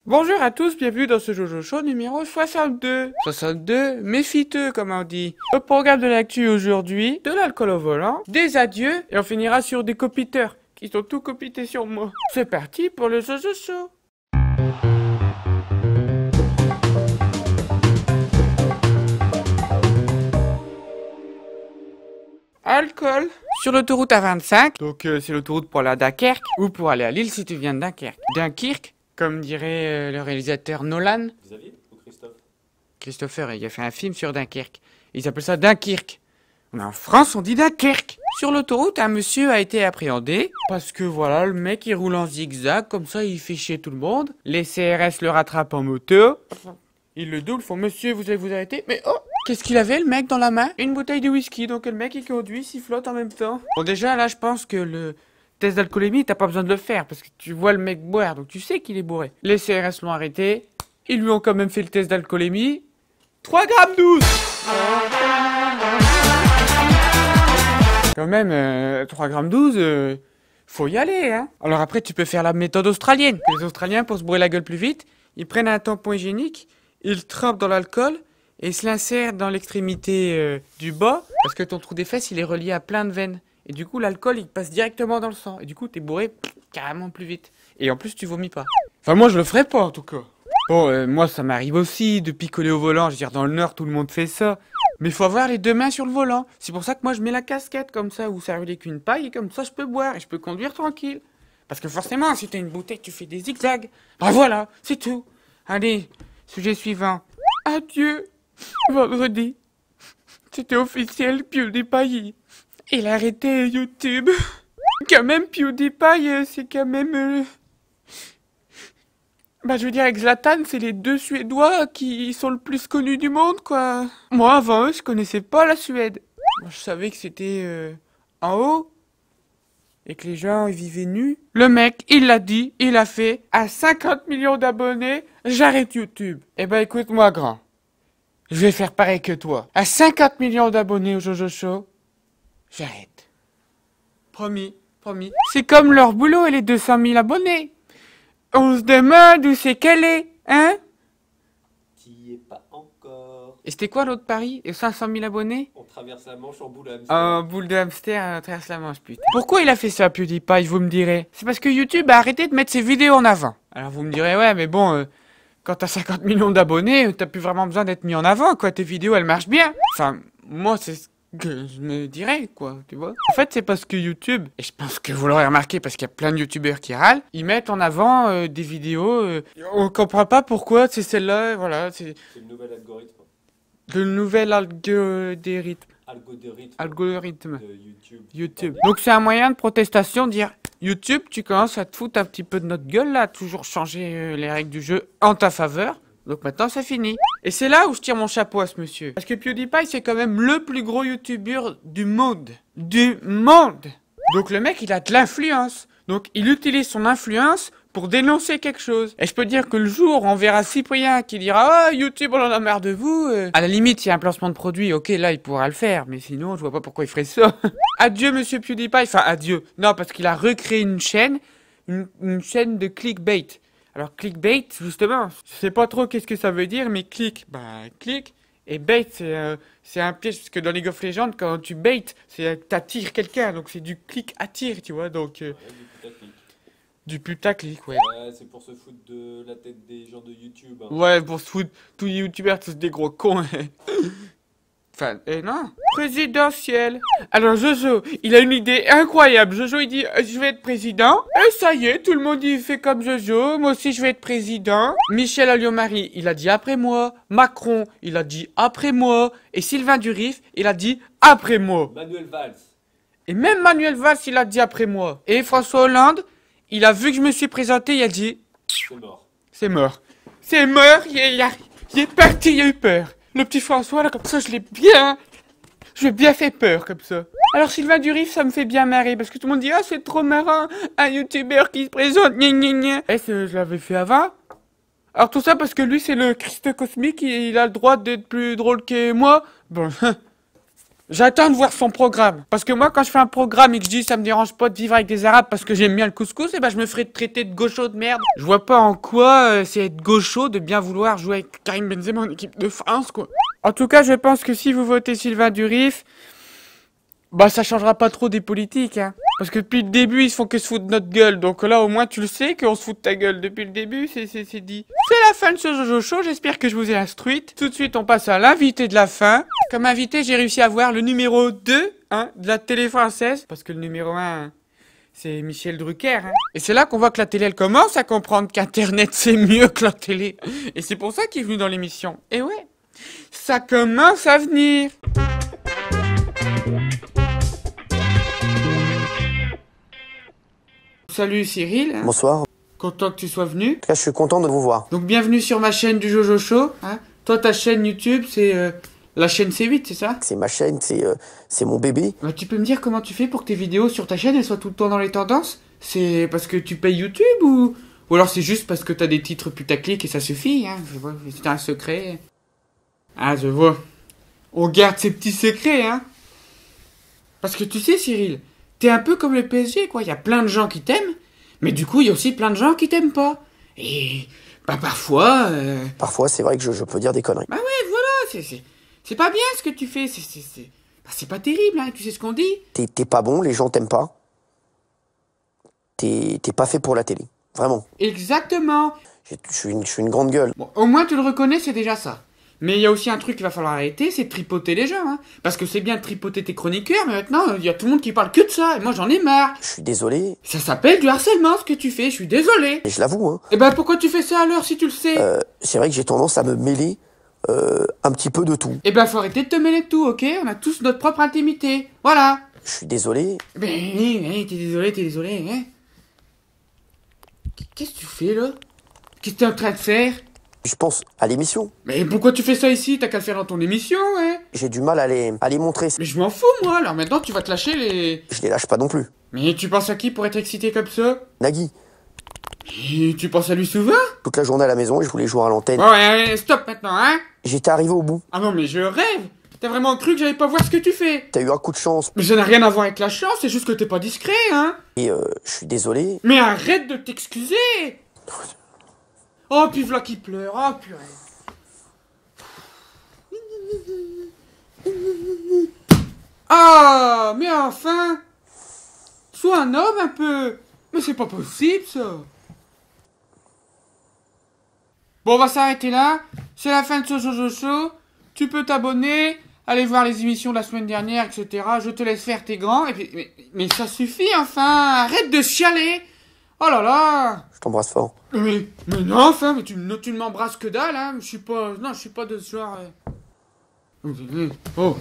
Bonjour à tous, bienvenue dans ce Jojo Show numéro 62. 62, méfiteux comme on dit. Au programme de l'actu aujourd'hui, de l'alcool au volant, des adieux, et on finira sur des copiteurs, qui sont tout copités sur moi. C'est parti pour le Jojo Show. Alcool. Sur l'autoroute A25, donc c'est l'autoroute pour aller à Dunkerque, ou pour aller à Lille si tu viens de Dunkerque. Dunkerque, comme dirait le réalisateur Nolan. Xavier ou Christophe? Christopher, il a fait un film sur Dunkerque. Ils appellent ça Dunkerque. Mais en France, on dit Dunkerque. Sur l'autoroute, un monsieur a été appréhendé parce que voilà, le mec il roule en zigzag, comme ça il fait chier tout le monde. Les CRS le rattrapent en moto. Ils le doublent, font monsieur, vous allez vous arrêter. Mais oh, qu'est-ce qu'il avait le mec dans la main? Une bouteille de whisky, donc le mec il conduit, sifflote en même temps. Bon déjà là, je pense que le test d'alcoolémie, t'as pas besoin de le faire parce que tu vois le mec boire, donc tu sais qu'il est bourré. Les CRS l'ont arrêté, ils lui ont quand même fait le test d'alcoolémie. 3 grammes 12. Quand même, 3 grammes 12, faut y aller, hein. Alors après, tu peux faire la méthode australienne. Les Australiens, pour se bourrer la gueule plus vite, ils prennent un tampon hygiénique, ils le trempent dans l'alcool et ils se l'insèrent dans l'extrémité du bas parce que ton trou des fesses, il est relié à plein de veines. Et du coup, l'alcool, il passe directement dans le sang. Et du coup, t'es bourré carrément plus vite. Et en plus, tu vomis pas. Enfin, moi, je le ferais pas, en tout cas. Bon, moi, ça m'arrive aussi de picoler au volant. Je veux dire, dans le Nord, tout le monde fait ça. Mais il faut avoir les deux mains sur le volant. C'est pour ça que moi, je mets la casquette comme ça, où ça roule qu'une paille, et comme ça, je peux boire et je peux conduire tranquille. Parce que forcément, si t'as une bouteille, tu fais des zigzags. Bah voilà, c'est tout. Allez, sujet suivant. Adieu. Vendredi. C'était officiel, PewDiePie. Il a arrêté YouTube. Quand même, PewDiePie, c'est quand même... Bah, je veux dire, avec Zlatan, c'est les deux Suédois qui sont le plus connus du monde, quoi. Moi, avant eux, je connaissais pas la Suède. Moi, je savais que c'était en haut et que les gens ils vivaient nus. Le mec, il l'a dit, il a fait. À 50 millions d'abonnés, j'arrête YouTube. Eh ben, écoute-moi, grand. Je vais faire pareil que toi. À 50 millions d'abonnés au Jojo Show, j'arrête. Promis, promis. C'est comme leur boulot et les 200 000 abonnés. On se demande où c'est qu'elle est, hein? T'y es pas encore. Et c'était quoi l'autre pari? Et 500 000 abonnés? On traverse la Manche en boule à hamster. Un boule de hamster traverse la Manche, putain. Pourquoi il a fait ça, PewDiePie, vous me direz? C'est parce que YouTube a arrêté de mettre ses vidéos en avant. Alors vous me direz, ouais, mais bon, quand t'as 50 millions d'abonnés, t'as plus vraiment besoin d'être mis en avant, quoi. Tes vidéos, elles marchent bien. Enfin, moi, c'est ce que je me dirais, quoi, tu vois. En fait, c'est parce que YouTube, et je pense que vous l'aurez remarqué parce qu'il y a plein de youtubeurs qui râlent, ils mettent en avant des vidéos, on comprend pas pourquoi c'est celle-là, voilà, c'est C'est le nouvel algorithme. le nouvel algorithme. Algorithme. De YouTube. YouTube. Donc c'est un moyen de protestation, dire YouTube, tu commences à te foutre un petit peu de notre gueule là, toujours changer les règles du jeu en ta faveur. Donc maintenant c'est fini. Et c'est là où je tire mon chapeau à ce monsieur. Parce que PewDiePie c'est quand même le plus gros youtubeur du monde. Du monde. Donc le mec il a de l'influence. Donc il utilise son influence pour dénoncer quelque chose. Et je peux dire que le jour où on verra Cyprien qui dira « Ah, YouTube, on en a marre de vous à la limite, s'il y a un placement de produit, ok, là, il pourra le faire. Mais sinon, je vois pas pourquoi il ferait ça. Adieu, monsieur PewDiePie. Enfin, adieu. Non, parce qu'il a recréé une chaîne, une chaîne de clickbait. Alors, clickbait, justement, je sais pas trop qu'est-ce que ça veut dire, mais click, bah, click. Et bait, c'est un piège, parce que dans League of Legends, quand tu bait, c'est t'attires quelqu'un, donc c'est du clic attire, tu vois, donc... Ouais, du putaclic. Du putaclic, ouais. Ouais, c'est pour se foutre de la tête des gens de YouTube. Hein. Ouais, pour se foutre, tous les youtubeurs, tous des gros cons. Enfin, non. Présidentiel. Alors Jojo, il a une idée incroyable. Jojo, il dit, je vais être président. Et ça y est, tout le monde il fait comme Jojo. Moi aussi, je vais être président. Michel Alliot-Marie, il a dit après moi. Macron, il a dit après moi. Et Sylvain Durif, il a dit après moi. Manuel Valls. Et même Manuel Valls, il a dit après moi. Et François Hollande, il a vu que je me suis présenté, il a dit... C'est mort. C'est mort. C'est mort, il est parti, il a eu peur. Le petit François, là, comme ça, je l'ai bien fait peur, comme ça. Alors, Sylvain Durif, ça me fait bien marrer, parce que tout le monde dit, ah, c'est trop marrant, un youtubeur qui se présente, gna gna gna. Et je l'avais fait avant. Alors, tout ça parce que lui, c'est le Christ cosmique, il a le droit d'être plus drôle que moi. Bon, J'attends de voir son programme. Parce que moi, quand je fais un programme et que je dis ça me dérange pas de vivre avec des Arabes parce que j'aime bien le couscous, et ben je me ferai traiter de gaucho de merde. Je vois pas en quoi c'est être gaucho de bien vouloir jouer avec Karim Benzema en équipe de France, quoi. En tout cas, je pense que si vous votez Sylvain Durif, bah ça changera pas trop des politiques, hein. Parce que depuis le début, ils se font que se foutre de notre gueule. Donc là, au moins, tu le sais qu'on se fout de ta gueule depuis le début, c'est dit. C'est la fin de ce Jojo Show, j'espère que je vous ai instruite. Tout de suite, on passe à l'invité de la fin. Comme invité, j'ai réussi à voir le numéro 2, hein, de la télé française. Parce que le numéro 1, c'est Michel Drucker, hein. Et c'est là qu'on voit que la télé, elle commence à comprendre qu'Internet, c'est mieux que la télé. Et c'est pour ça qu'il est venu dans l'émission. Et ouais, ça commence à venir. Salut Cyril. Hein. Bonsoir. Content que tu sois venu. Là, je suis content de vous voir. Donc bienvenue sur ma chaîne du Jojo Show. Hein. Toi, ta chaîne YouTube, c'est la chaîne C8, c'est ça? C'est ma chaîne, c'est mon bébé. Bah, tu peux me dire comment tu fais pour que tes vidéos sur ta chaîne elles soient tout le temps dans les tendances? C'est parce que tu payes YouTube ou alors c'est juste parce que t'as des titres putaclic et ça suffit, hein? Je vois, c'est un secret. Ah, je vois. On garde ces petits secrets, hein? Parce que tu sais, Cyril, t'es un peu comme le PSG, quoi. Il y a plein de gens qui t'aiment, mais du coup, il y a aussi plein de gens qui t'aiment pas. Et bah parfois... Parfois, c'est vrai que je peux dire des conneries. Bah ouais, voilà, c'est pas bien ce que tu fais. C'est pas terrible, hein. Tu sais ce qu'on dit? T'es pas bon, les gens t'aiment pas. T'es pas fait pour la télé. Vraiment. Exactement. Je suis une grande gueule. Bon, au moins tu le reconnais, c'est déjà ça. Mais il y a aussi un truc qu'il va falloir arrêter, c'est de tripoter les gens, hein. Parce que c'est bien de tripoter tes chroniqueurs, mais maintenant, il y a tout le monde qui parle que de ça, et moi j'en ai marre. Je suis désolé. Ça s'appelle du harcèlement, ce que tu fais, je suis désolé. Et je l'avoue, hein. Et ben pourquoi tu fais ça alors, si tu le sais? C'est vrai que j'ai tendance à me mêler un petit peu de tout. Et ben faut arrêter de te mêler de tout, ok? On a tous notre propre intimité. Voilà. Je suis désolé. Ben, t'es désolé, hein? Qu'est-ce que tu fais, là? Qu'est-ce que t'es en train de faire? Je pense à l'émission. Mais pourquoi tu fais ça ici? T'as qu'à le faire dans ton émission, hein? J'ai du mal à les montrer. Mais je m'en fous, moi, alors maintenant tu vas te lâcher les... Je les lâche pas non plus. Mais tu penses à qui pour être excité comme ça? Nagui, Et tu penses à lui souvent? toute la journée à la maison et je voulais jouer à l'antenne. Ouais, stop maintenant, hein? J'étais arrivé au bout. Ah non, mais je rêve! T'as vraiment cru que j'allais pas voir ce que tu fais? T'as eu un coup de chance. Mais ça n'a rien à voir avec la chance, c'est juste que t'es pas discret, hein? Et je suis désolé. Mais arrête de t'excuser! Oh, puis voilà qui pleure, oh purée! Ah, mais enfin! Sois un homme un peu! Mais c'est pas possible ça! Bon, on va s'arrêter là. C'est la fin de ce Jojo Show. Tu peux t'abonner, aller voir les émissions de la semaine dernière, etc. Je te laisse faire tes grands. Et puis, mais ça suffit enfin! Arrête de chialer! Oh là là! Je t'embrasse fort. Mais non, enfin, mais tu ne m'embrasses que dalle, hein. Je suis pas de ce genre. Oh.